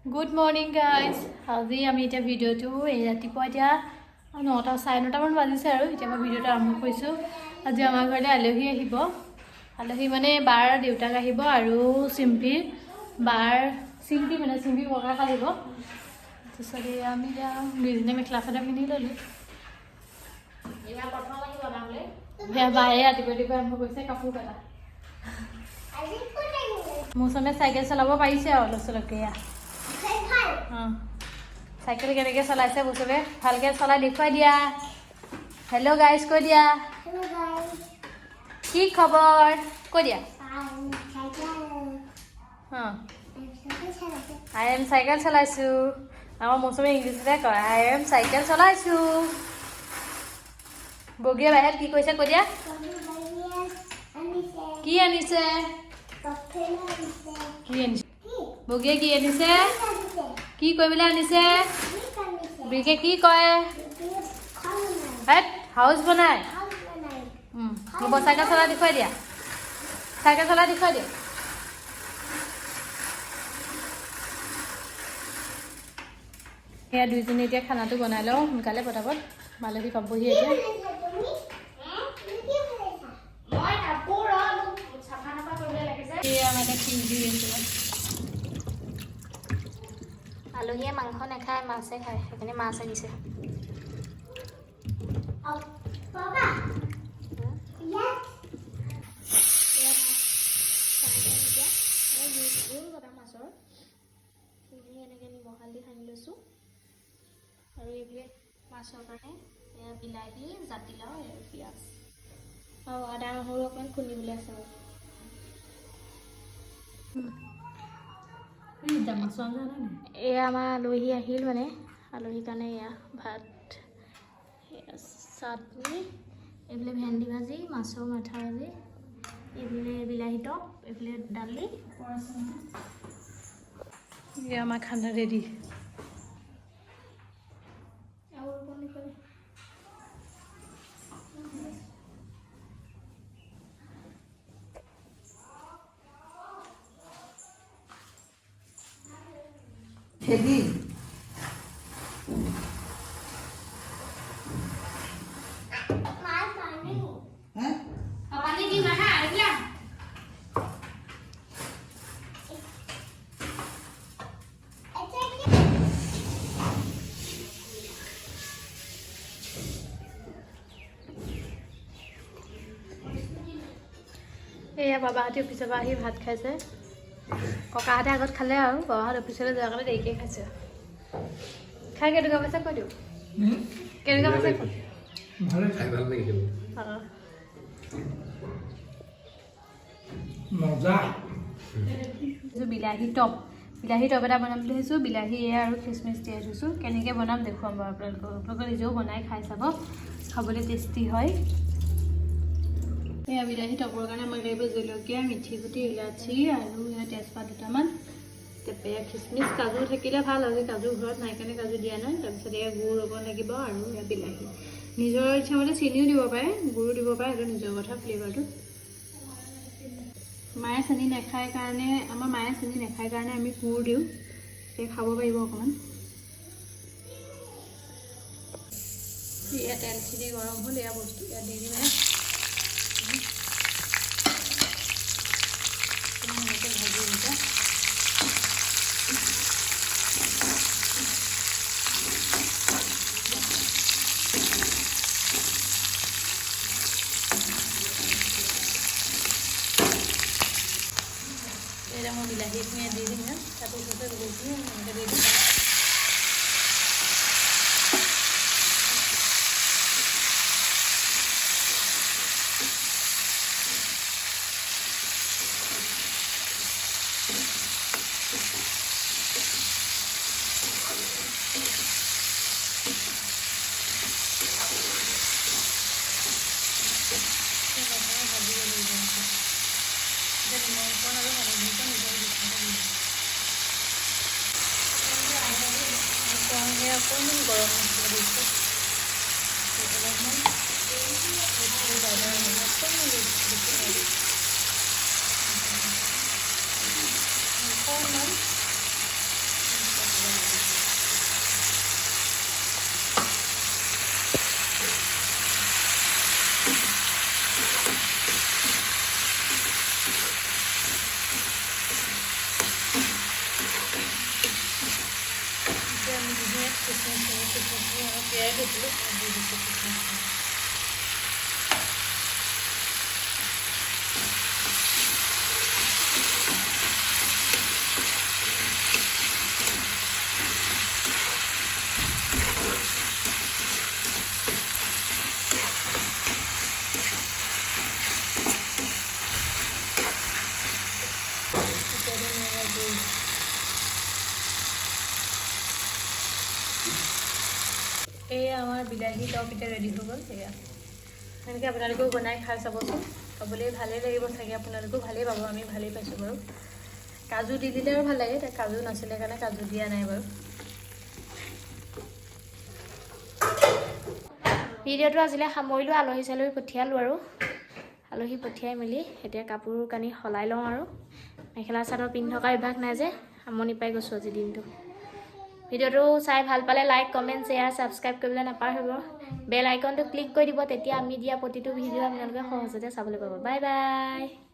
Good morning guys आज आमी इतना भिडिओ रातिपुवा इतना 9टा 9:30 मान बाजिसे और इतना मैं भिडिओ आरम्भ करूँ। आज आम घर आलही आलही माने बार देउताक और चिम्पीर बार चिम्पी माने चिम्पी ककाक आब आम दुजने मेखला चादर पिंधि ललो बाए रातिपुवा आरम्भ कर कपूर कटा मौसमे साइकेल चलाब पारिছে और अलग चलके साइकेल केनेके चलाइছে बसवे भालके चलाई देखुवाई दिया। हेलो गाइस কৈ দিয়া কি খবৰ কৈ দিয়া। आई एम साइकेल चलाइछु आमार मौसमे इंग्लिशते कय आई एम साइकेल चलाइछु। बगिया बाहिर की কৈছে কৈ দিয়া কি আনিছে কি আনিছে बगिया की आनिছে কি কৰিবলৈ আনিছে বিকে কি কয় হেট হাউস বনাই হ'ব সাইকেল চলা দেখুৱাই দিয়া সাইকেল চলা দেখুৱাই দিয়া। এয়া দুইজনী এতিয়া খানাটো বনাই লওঁ সোনকালে পটাপট মালহী পাবহি এতিয়া। आलहीये मांस नाखाय माछे खाय সেইকাৰণে মাছ আনিছে। নিমখ হালধি সানি লৈছোঁ আৰু এইফালে মাছৰ কাৰণে বিলাহী জাতিলাও আৰু পিঁয়াজ আৰু আদা নহৰু অকণমান খুন্দিবলৈ আছে। এয়া আমাৰ আলহী আহিল মানে আলহীৰ কাৰণে এয়া ভাত চাটনি এইফালে ভেন্দি ভাজি মাছৰ মাথা ভাজি এইফালে বিলাহী টপ এইফালে দালি এয়া আমাৰ খানা ৰেডি। Heavy. पानी दी महा आइला এয়া বাবাহঁতে অফিচৰ পৰা আহি ভাত খাইছে। ককাহঁতে আগত খালে আৰু বাবাহঁত অফিচলৈ যোৱাৰ কাৰণে দেৰিকৈ খাইছে। খাই কেনেকুৱা পাইছে কৈ দিওঁ কেনেকুৱা পাইছে খাই ভাল লাগিছে মজা। বিলাহী টপ এটা বনাম বুলি ভাবিছোঁ। বিলাহী এয়া আৰু খিচমিচ তিয়াই থৈছোঁ। কেনেকৈ বনাম দেখুৱাম বাৰু আপোনালোকে নিজেও বনাই খাই চাব খাবলৈ টেষ্টি হয়। এয়া বিলাহী টপৰ কাৰণে মই লাগিব জলকীয়া মিঠি গুটি ইলাচি আৰু এয়া তেজপাত দুটামান তাৰপৰা খিচমিচ কাজু থাকিলে ভাল। আজি কাজু ঘৰত নাই কাৰণে কাজু দিয়া নাই। তাৰপিছত এয়া গুড় অকণ লাগিব আৰু এয়া বিলাহী নিজৰ ইচ্ছামতে চেনিও দিব পাৰে গুড়ো দিব পাৰে সেইটো নিজৰ কথা ফ্লেভাৰটো। মায়ে চেনি নাখায় কাৰণে আমাৰ মায়ে চেনি নাখায় কাৰণে আমি গুড় দিওঁ সেই খাব পাৰিব অকণমান। এয়া তেলখিনি গৰম হ'ল এয়া বস্তু এয়া দি দিম মই বিলাহীখিনি দি দিম তাতো গুড়খিনি এনেকৈ দি দিম। অকণমান গৰম মছলা দিছোঁ তিয়াই থৈছিলোঁ দি দিছোঁ কিচমিচখিনি। এয়া আমাৰ বিলাহী টক এতিয়া ৰেডি হৈ গ'ল। এয়া এনেকৈ আপোনালোকেও বনাই খাই চাবচোন, খাবলৈ ভালেই লাগিব চাগে, আপোনালোকেও ভালেই পাব, আমি ভালেই পাইছোঁ বাৰু। কাজু দি দিলে আৰু ভাল লাগে, এতিয়া কাজু নাছিলে কাৰণে কাজু দিয়া নাই বাৰু। ভিডিঅ'টো আজিলৈ সামৰিলোঁ, আলহী চালহী পঠিয়ালোঁ আৰু আলহী পঠিয়াই মেলি এতিয়া কাপোৰ কানি সলাই লওঁ আৰু মেখেলা চাদৰ পিন্ধি থকা অভ্যাস নাই যে, আমনি পাই গৈছোঁ আজি দিনটো। ভিডিঅ'টো চাই ভাল পালে লাইক কমেণ্ট শ্বেয়াৰ ছাবস্ক্ৰাইব কৰিবলৈ নাপাহৰিব, বেল আইকনটো ক্লিক কৰি দিব, তেতিয়া আমি দিয়া প্ৰতিটো ভিডিঅ' আপোনালোকে সহজতে চাবলৈ পাব। Bye bye.